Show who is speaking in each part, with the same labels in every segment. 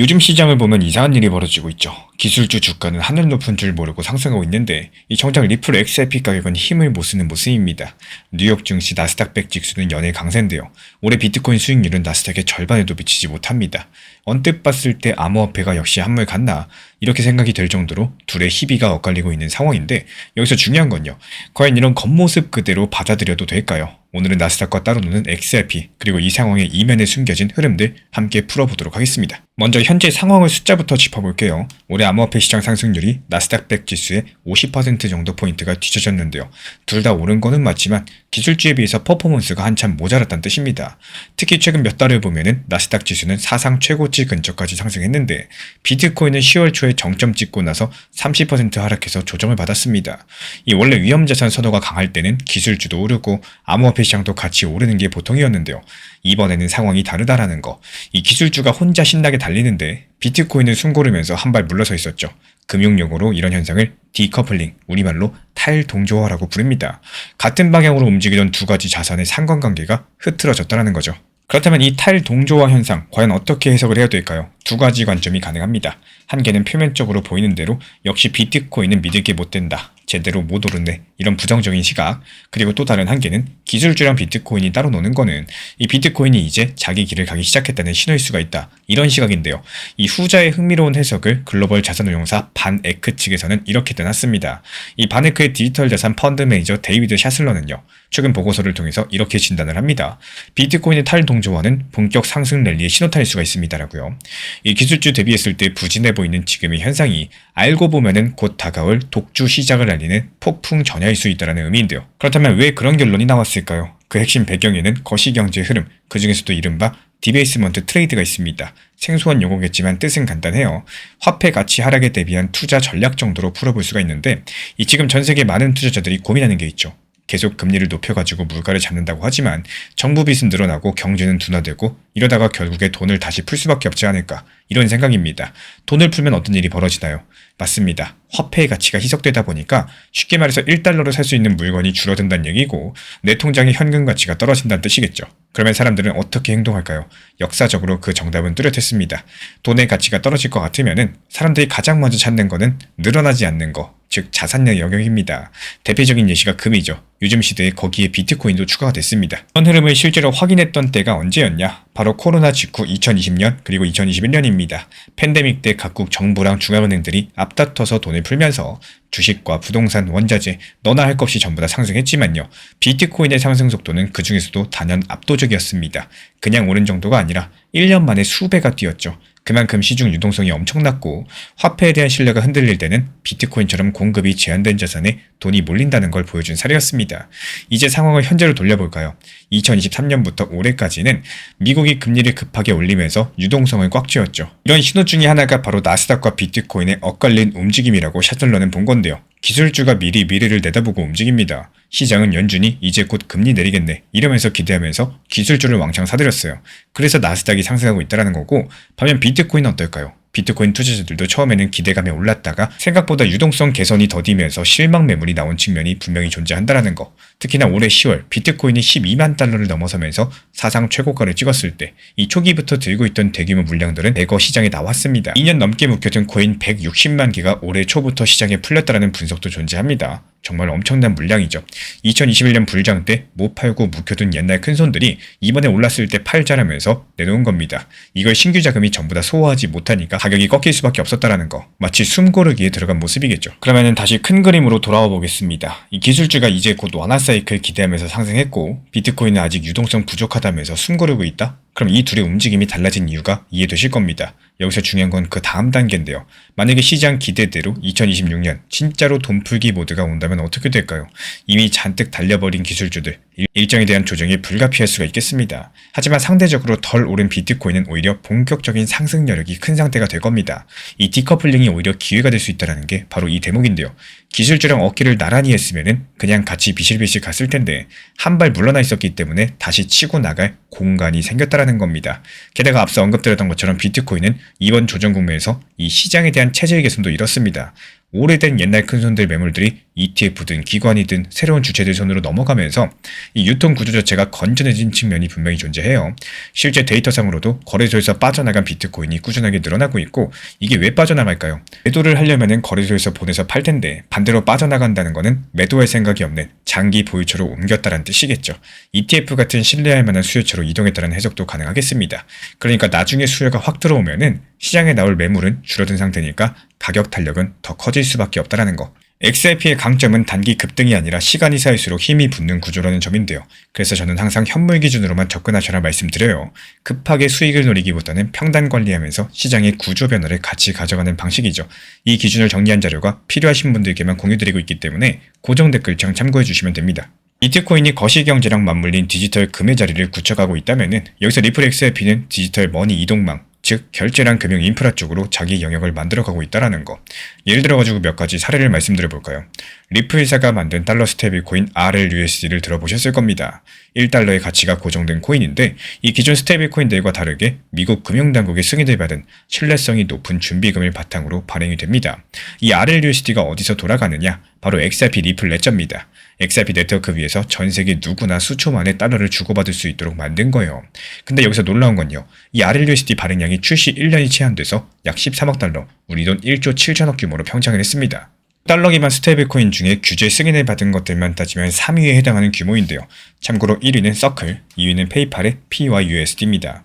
Speaker 1: 요즘 시장을 보면 이상한 일이 벌어지고 있죠. 기술주 주가는 하늘 높은 줄 모르고 상승하고 있는데 이 정작 리플 XRP 가격은 힘을 못 쓰는 모습입니다. 뉴욕 증시 나스닥 100 지수는 연일 강세인데요. 올해 비트코인 수익률은 나스닥의 절반에도 미치지 못합니다. 언뜻 봤을 때 암호화폐가 역시 한물 같나 이렇게 생각이 들 정도로 둘의 희비가 엇갈리고 있는 상황인데 여기서 중요한 건요. 과연 이런 겉모습 그대로 받아들여도 될까요? 오늘은 나스닥과 따로 노는 XRP 그리고 이 상황의 이면에 숨겨진 흐름들 함께 풀어보도록 하겠습니다. 먼저 현재 상황을 숫자부터 짚어볼게요. 올해 암호화폐 시장 상승률이 나스닥 100 지수의 50% 정도 포인트가 뒤쳐졌는데요. 둘 다 오른 거는 맞지만 기술주에 비해서 퍼포먼스가 한참 모자랐다는 뜻입니다. 특히 최근 몇 달을 보면은 나스닥 지수는 사상 최고치 근처까지 상승했는데 비트코인은 10월 초에 정점 찍고 나서 30% 하락해서 조정을 받았습니다. 이 원래 위험자산 선호가 강할 때는 기술주도 오르고 암호화폐 시장도 같이 오르는 게 보통이었는데요. 이번에는 상황이 다르다라는 거. 이 기술주가 혼자 신나게 달리는데 비트코인은 숨고르면서 한 발 물러서 있었죠. 금융용어로 이런 현상을 디커플링, 우리말로 탈동조화라고 부릅니다. 같은 방향으로 움직이던 두 가지 자산의 상관관계가 흐트러졌다는 거죠. 그렇다면 이 탈동조화 현상 과연 어떻게 해석을 해야 될까요? 두 가지 관점이 가능합니다. 한 개는 표면적으로 보이는 대로 역시 비트코인은 믿을 게 못 된다. 제대로 못 오르네. 이런 부정적인 시각. 그리고 또 다른 한계는 기술주랑 비트코인이 따로 노는 거는 이 비트코인이 이제 자기 길을 가기 시작했다는 신호일 수가 있다. 이런 시각인데요. 이 후자의 흥미로운 해석을 글로벌 자산운용사 반에크 측에서는 이렇게 내놨습니다. 이 반에크의 디지털 자산 펀드 매니저 데이비드 샤슬러는요. 최근 보고서를 통해서 이렇게 진단을 합니다. 비트코인의 탈동조화는 본격 상승 랠리의 신호탄일 수가 있습니다라고요. 이 기술주 대비했을 때 부진해 보이는 지금의 현상이 알고 보면은 곧 다가올 독주 시작을 알리는 폭풍 전야일 수 있다는 의미인데요. 그렇다면 왜 그런 결론이 나왔을까요? 그 핵심 배경에는 거시경제 흐름, 그 중에서도 이른바 디베이스먼트 트레이드가 있습니다. 생소한 용어겠지만 뜻은 간단해요. 화폐 가치 하락에 대비한 투자 전략 정도로 풀어볼 수가 있는데 이 지금 전 세계 많은 투자자들이 고민하는 게 있죠. 계속 금리를 높여가지고 물가를 잡는다고 하지만 정부 빚은 늘어나고 경제는 둔화되고 이러다가 결국에 돈을 다시 풀 수밖에 없지 않을까 이런 생각입니다. 돈을 풀면 어떤 일이 벌어지나요? 맞습니다. 화폐의 가치가 희석되다 보니까 쉽게 말해서 1달러로 살 수 있는 물건이 줄어든다는 얘기고 내 통장의 현금 가치가 떨어진다는 뜻이겠죠. 그러면 사람들은 어떻게 행동할까요? 역사적으로 그 정답은 뚜렷했습니다. 돈의 가치가 떨어질 것 같으면은 사람들이 가장 먼저 찾는 거는 늘어나지 않는 거, 즉 자산의 영역입니다. 대표적인 예시가 금이죠. 요즘 시대에 거기에 비트코인도 추가가 됐습니다. 이런 흐름을 실제로 확인했던 때가 언제였냐? 바로 코로나 직후 2020년 그리고 2021년입니다. 팬데믹 때 각국 정부랑 중앙은행들이 앞다퉈서 돈을 풀면서 주식과 부동산, 원자재, 너나 할 것 없이 전부 다 상승했지만요. 비트코인의 상승 속도는 그 중에서도 단연 압도적이었습니다. 그냥 오른 정도가 아니라 1년 만에 수배가 뛰었죠. 그만큼 시중 유동성이 엄청났고 화폐에 대한 신뢰가 흔들릴 때는 비트코인처럼 공급이 제한된 자산에 돈이 몰린다는 걸 보여준 사례였습니다. 이제 상황을 현재로 돌려볼까요? 2023년부터 올해까지는 미국이 금리를 급하게 올리면서 유동성을 꽉 쥐었죠. 이런 신호 중에 하나가 바로 나스닥과 비트코인의 엇갈린 움직임이라고 샤틀러는 본 건데요. 기술주가 미리 미래를 내다보고 움직입니다. 시장은 연준이 이제 곧 금리 내리겠네 이러면서 기대하면서 기술주를 왕창 사들였어요. 그래서 나스닥이 상승하고 있다는 거고 반면 비트코인은 어떨까요? 비트코인 투자자들도 처음에는 기대감에 올랐다가 생각보다 유동성 개선이 더디면서 실망 매물이 나온 측면이 분명히 존재한다는 거. 특히나 올해 10월 비트코인이 12만 달러를 넘어서면서 사상 최고가를 찍었을 때 이 초기부터 들고 있던 대규모 물량들은 대거 시장에 나왔습니다. 2년 넘게 묵혀둔 코인 160만 개가 올해 초부터 시장에 풀렸다는 분석도 존재합니다. 정말 엄청난 물량이죠. 2021년 불장 때 못 팔고 묵혀둔 옛날 큰손들이 이번에 올랐을 때 팔자라면서 내놓은 겁니다. 이걸 신규 자금이 전부 다 소화하지 못하니까 가격이 꺾일 수밖에 없었다라는 거. 마치 숨고르기에 들어간 모습이겠죠. 그러면은 다시 큰 그림으로 돌아와 보겠습니다. 이 기술주가 이제 곧 완화 사이클 기대하면서 상승했고 비트코인은 아직 유동성 부족하다면서 숨고르고 있다? 그럼 이 둘의 움직임이 달라진 이유가 이해되실 겁니다. 여기서 중요한 건 그 다음 단계인데요. 만약에 시장 기대대로 2026년 진짜로 돈풀기 모드가 온다면 어떻게 될까요? 이미 잔뜩 달려버린 기술주들, 일정에 대한 조정이 불가피할 수가 있겠습니다. 하지만 상대적으로 덜 오른 비트코인은 오히려 본격적인 상승 여력이 큰 상태가 될 겁니다. 이 디커플링이 오히려 기회가 될 수 있다는 게 바로 이 대목인데요. 기술주랑 어깨를 나란히 했으면 그냥 같이 비실비실 갔을 텐데 한 발 물러나 있었기 때문에 다시 치고 나갈 공간이 생겼다라는 겁니다. 게다가 앞서 언급드렸던 것처럼 비트코인은 이번 조정 국면에서 이 시장에 대한 체질 개선도 이렇습니다. 오래된 옛날 큰손들 매물들이 ETF든 기관이든 새로운 주체들 손으로 넘어가면서 이 유통 구조 자체가 건전해진 측면이 분명히 존재해요. 실제 데이터상으로도 거래소에서 빠져나간 비트코인이 꾸준하게 늘어나고 있고, 이게 왜 빠져나갈까요? 매도를 하려면 거래소에서 보내서 팔 텐데 반대로 빠져나간다는 거는 매도할 생각이 없는 장기 보유처로 옮겼다는 뜻이겠죠. ETF 같은 신뢰할 만한 수요처로 이동했다는 해석도 가능하겠습니다. 그러니까 나중에 수요가 확 들어오면은 시장에 나올 매물은 줄어든 상태니까 가격 탄력은 더 커질 수밖에 없다는 거. XRP의 강점은 단기 급등이 아니라 시간이 쌓일수록 힘이 붙는 구조라는 점인데요. 그래서 저는 항상 현물 기준으로만 접근하셔라 말씀드려요. 급하게 수익을 노리기보다는 평단 관리하면서 시장의 구조 변화를 같이 가져가는 방식이죠. 이 기준을 정리한 자료가 필요하신 분들께만 공유드리고 있기 때문에 고정 댓글창 참고해 주시면 됩니다. 비트코인이 거시경제랑 맞물린 디지털 금의 자리를 굳혀가고 있다면은 여기서 리플 XRP는 디지털 머니 이동망, 즉 결제랑 금융 인프라 쪽으로 자기 영역을 만들어가고 있다는 거. 예를 들어가지고 몇 가지 사례를 말씀드려볼까요? 리플사가 만든 달러 스테이블 코인 RLUSD를 들어보셨을 겁니다. 1달러의 가치가 고정된 코인인데 이 기존 스테이블 코인들과 다르게 미국 금융당국의 승인을 받은 신뢰성이 높은 준비금을 바탕으로 발행이 됩니다. 이 RLUSD가 어디서 돌아가느냐? 바로 XRP 리플 레저입니다. XRP 네트워크 위에서 전 세계 누구나 수초 만에 달러를 주고받을 수 있도록 만든 거예요. 근데 여기서 놀라운 건요. 이 RLUSD 발행량이 출시 1년이 제한돼서 약 13억 달러, 우리 돈 1조 7천억 규모로 평창을 했습니다. 달러 기반 스테이블코인 중에 규제 승인을 받은 것들만 따지면 3위에 해당하는 규모인데요. 참고로 1위는 서클, 2위는 페이팔의 PYUSD입니다.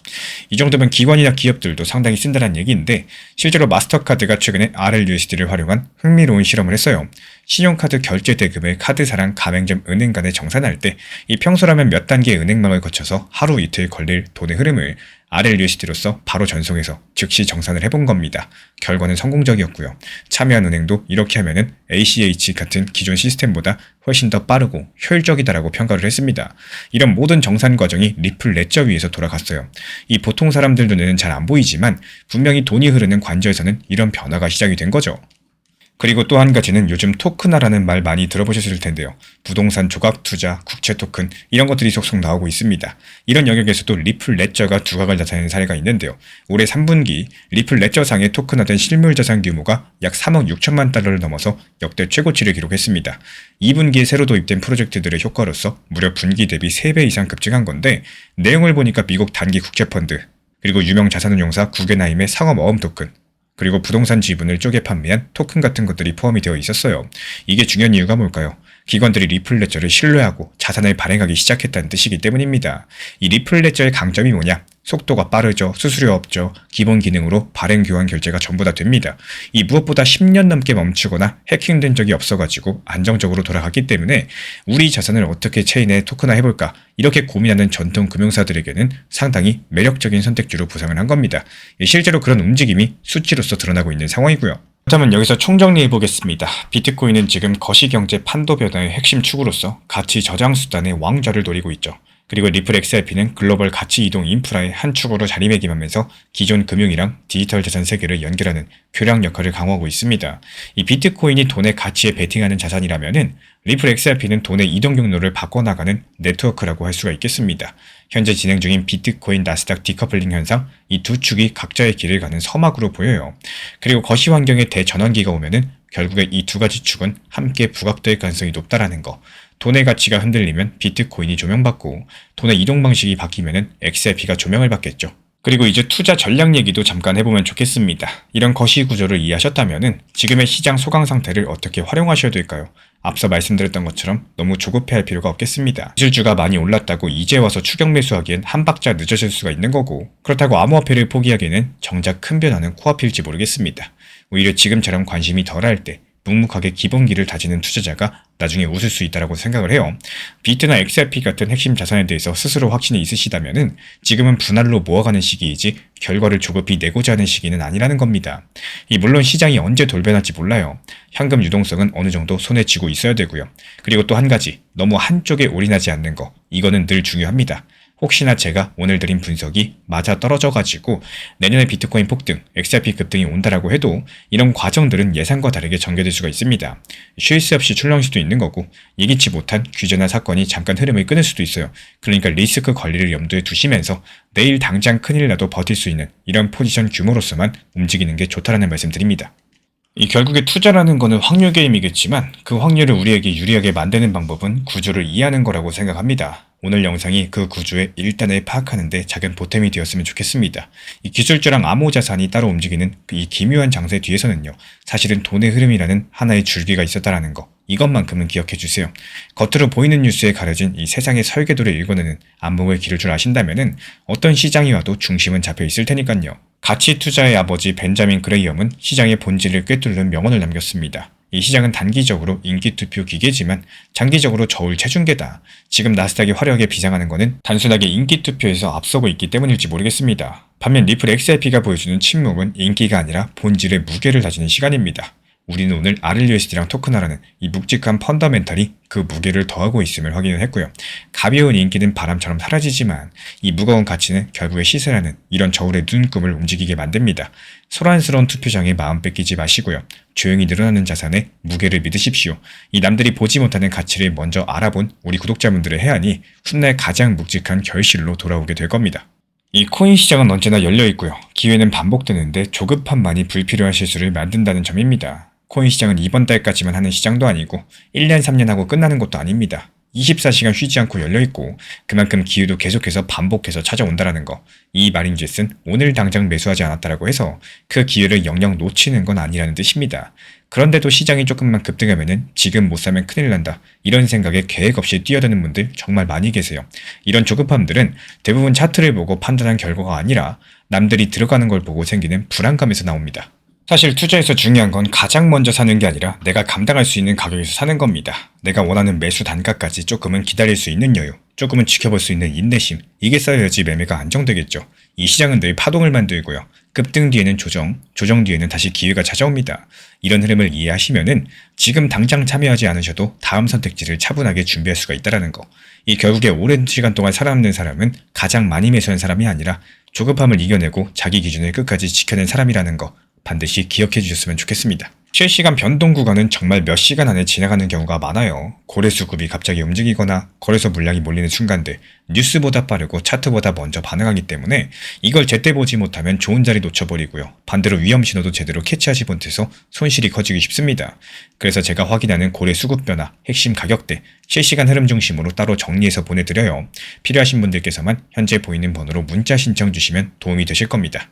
Speaker 1: 이 정도면 기관이나 기업들도 상당히 쓴다는 얘기인데 실제로 마스터카드가 최근에 RLUSD를 활용한 흥미로운 실험을 했어요. 신용카드 결제 대금을 카드사랑 가맹점 은행 간에 정산할 때 이 평소라면 몇 단계의 은행망을 거쳐서 하루 이틀 걸릴 돈의 흐름을 RLUSD로서 바로 전송해서 즉시 정산을 해본 겁니다. 결과는 성공적이었고요. 참여한 은행도 이렇게 하면은 ACH 같은 기존 시스템보다 훨씬 더 빠르고 효율적이다라고 평가를 했습니다. 이런 모든 정산 과정이 리플 레저 위에서 돌아갔어요. 이 보통 사람들 눈에는 잘 안 보이지만 분명히 돈이 흐르는 관저에서는 이런 변화가 시작이 된 거죠. 그리고 또 한 가지는 요즘 토큰화라는 말 많이 들어보셨을 텐데요. 부동산 조각 투자, 국채 토큰 이런 것들이 속속 나오고 있습니다. 이런 영역에서도 리플 레저가 두각을 나타내는 사례가 있는데요. 올해 3분기 리플 레저상의 토큰화된 실물 자산 규모가 약 3억 6천만 달러를 넘어서 역대 최고치를 기록했습니다. 2분기에 새로 도입된 프로젝트들의 효과로서 무려 분기 대비 3배 이상 급증한 건데 내용을 보니까 미국 단기 국채펀드, 그리고 유명 자산운용사 구겐하임의 상업어음 토큰, 그리고 부동산 지분을 쪼개 판매한 토큰 같은 것들이 포함이 되어 있었어요. 이게 중요한 이유가 뭘까요? 기관들이 리플 레저를 신뢰하고 자산을 발행하기 시작했다는 뜻이기 때문입니다. 이 리플 레저의 강점이 뭐냐? 속도가 빠르죠. 수수료 없죠. 기본 기능으로 발행 교환 결제가 전부 다 됩니다. 이 무엇보다 10년 넘게 멈추거나 해킹된 적이 없어가지고 안정적으로 돌아갔기 때문에 우리 자산을 어떻게 체인에 토큰화 해볼까 이렇게 고민하는 전통 금융사들에게는 상당히 매력적인 선택지로 부상을 한 겁니다. 실제로 그런 움직임이 수치로서 드러나고 있는 상황이고요. 그렇다면 여기서 총정리해보겠습니다. 비트코인은 지금 거시경제 판도 변화의 핵심 축으로서 가치 저장 수단의 왕좌를 노리고 있죠. 그리고 리플 XRP는 글로벌 가치 이동 인프라의 한 축으로 자리매김하면서 기존 금융이랑 디지털 자산 세계를 연결하는 교량 역할을 강화하고 있습니다. 이 비트코인이 돈의 가치에 베팅하는 자산이라면은 리플 XRP는 돈의 이동 경로를 바꿔나가는 네트워크라고 할 수가 있겠습니다. 현재 진행 중인 비트코인 나스닥 디커플링 현상, 이 두 축이 각자의 길을 가는 서막으로 보여요. 그리고 거시 환경의 대전환기가 오면은 결국에 이 두 가지 축은 함께 부각될 가능성이 높다라는 거. 돈의 가치가 흔들리면 비트코인이 조명받고 돈의 이동 방식이 바뀌면 XRP가 조명을 받겠죠. 그리고 이제 투자 전략 얘기도 잠깐 해보면 좋겠습니다. 이런 거시 구조를 이해하셨다면 지금의 시장 소강 상태를 어떻게 활용하셔야 될까요? 앞서 말씀드렸던 것처럼 너무 조급해할 필요가 없겠습니다. 기술주가 많이 올랐다고 이제 와서 추격 매수하기엔 한 박자 늦어질 수가 있는 거고, 그렇다고 암호화폐를 포기하기에는 정작 큰 변화는 코앞일지 모르겠습니다. 오히려 지금처럼 관심이 덜할 때 묵묵하게 기본기를 다지는 투자자가 나중에 웃을 수 있다고 생각을 해요. 비트나 XRP 같은 핵심 자산에 대해서 스스로 확신이 있으시다면 지금은 분할로 모아가는 시기이지 결과를 조급히 내고자 하는 시기는 아니라는 겁니다. 물론 시장이 언제 돌변할지 몰라요. 현금 유동성은 어느 정도 손에 쥐고 있어야 되고요. 그리고 또 한 가지, 너무 한쪽에 올인하지 않는 거, 이거는 늘 중요합니다. 혹시나 제가 오늘 드린 분석이 맞아 떨어져가지고 내년에 비트코인 폭등, XRP 급등이 온다라고 해도 이런 과정들은 예상과 다르게 전개될 수가 있습니다. 쉴 새 없이 출렁일 수도 있는 거고 예기치 못한 규제나 사건이 잠깐 흐름을 끊을 수도 있어요. 그러니까 리스크 관리를 염두에 두시면서 내일 당장 큰일 나도 버틸 수 있는 이런 포지션 규모로서만 움직이는 게 좋다라는 말씀 드립니다. 이 결국에 투자라는 거는 확률 게임이겠지만 그 확률을 우리에게 유리하게 만드는 방법은 구조를 이해하는 거라고 생각합니다. 오늘 영상이 그 구조의 일단을 파악하는 데 작은 보탬이 되었으면 좋겠습니다. 이 기술주랑 암호자산이 따로 움직이는 이 기묘한 장세 뒤에서는요, 사실은 돈의 흐름이라는 하나의 줄기가 있었다라는 거, 이것만큼은 기억해 주세요. 겉으로 보이는 뉴스에 가려진 이 세상의 설계도를 읽어내는 안목을 기를 줄 아신다면은 어떤 시장이 와도 중심은 잡혀 있을 테니까요. 가치 투자의 아버지 벤자민 그레이엄은 시장의 본질을 꿰뚫는 명언을 남겼습니다. 이 시장은 단기적으로 인기투표 기계지만 장기적으로 저울 체중계다. 지금 나스닥이 화려하게 비상하는 것은 단순하게 인기투표에서 앞서고 있기 때문일지 모르겠습니다. 반면 리플 XRP가 보여주는 침묵은 인기가 아니라 본질의 무게를 다지는 시간입니다. 우리는 오늘 RLUSD랑 토큰화라는 이 묵직한 펀더멘탈이 그 무게를 더하고 있음을 확인을 했고요. 가벼운 인기는 바람처럼 사라지지만 이 무거운 가치는 결국에 시세라는 이런 저울의 눈금을 움직이게 만듭니다. 소란스러운 투표장에 마음 뺏기지 마시고요. 조용히 늘어나는 자산의 무게를 믿으십시오. 이 남들이 보지 못하는 가치를 먼저 알아본 우리 구독자분들의 해안이 훗날 가장 묵직한 결실로 돌아오게 될 겁니다. 이 코인 시장은 언제나 열려 있고요. 기회는 반복되는데 조급함만이 불필요한 실수를 만든다는 점입니다. 코인 시장은 이번 달까지만 하는 시장도 아니고 1년 3년 하고 끝나는 것도 아닙니다. 24시간 쉬지 않고 열려있고 그만큼 기회도 계속해서 반복해서 찾아온다라는 거. 이 마린젯은 오늘 당장 매수하지 않았다라고 해서 그 기회를 영영 놓치는 건 아니라는 뜻입니다. 그런데도 시장이 조금만 급등하면은 지금 못 사면 큰일 난다. 이런 생각에 계획 없이 뛰어드는 분들 정말 많이 계세요. 이런 조급함들은 대부분 차트를 보고 판단한 결과가 아니라 남들이 들어가는 걸 보고 생기는 불안감에서 나옵니다. 사실 투자에서 중요한 건 가장 먼저 사는 게 아니라 내가 감당할 수 있는 가격에서 사는 겁니다. 내가 원하는 매수 단가까지 조금은 기다릴 수 있는 여유, 조금은 지켜볼 수 있는 인내심, 이게 쌓여야지 매매가 안정되겠죠. 이 시장은 늘 파동을 만들고요. 급등 뒤에는 조정, 조정 뒤에는 다시 기회가 찾아옵니다. 이런 흐름을 이해하시면은 지금 당장 참여하지 않으셔도 다음 선택지를 차분하게 준비할 수가 있다는 거. 이 결국에 오랜 시간 동안 살아남는 사람은 가장 많이 매수한 사람이 아니라 조급함을 이겨내고 자기 기준을 끝까지 지켜낸 사람이라는 거. 반드시 기억해 주셨으면 좋겠습니다. 실시간 변동 구간은 정말 몇 시간 안에 지나가는 경우가 많아요. 거래수급이 갑자기 움직이거나 거래소 물량이 몰리는 순간들, 뉴스보다 빠르고 차트보다 먼저 반응하기 때문에 이걸 제때 보지 못하면 좋은 자리 놓쳐버리고요. 반대로 위험 신호도 제대로 캐치하지 못해서 손실이 커지기 쉽습니다. 그래서 제가 확인하는 거래수급 변화, 핵심 가격대, 실시간 흐름 중심으로 따로 정리해서 보내드려요. 필요하신 분들께서만 현재 보이는 번호로 문자 신청 주시면 도움이 되실 겁니다.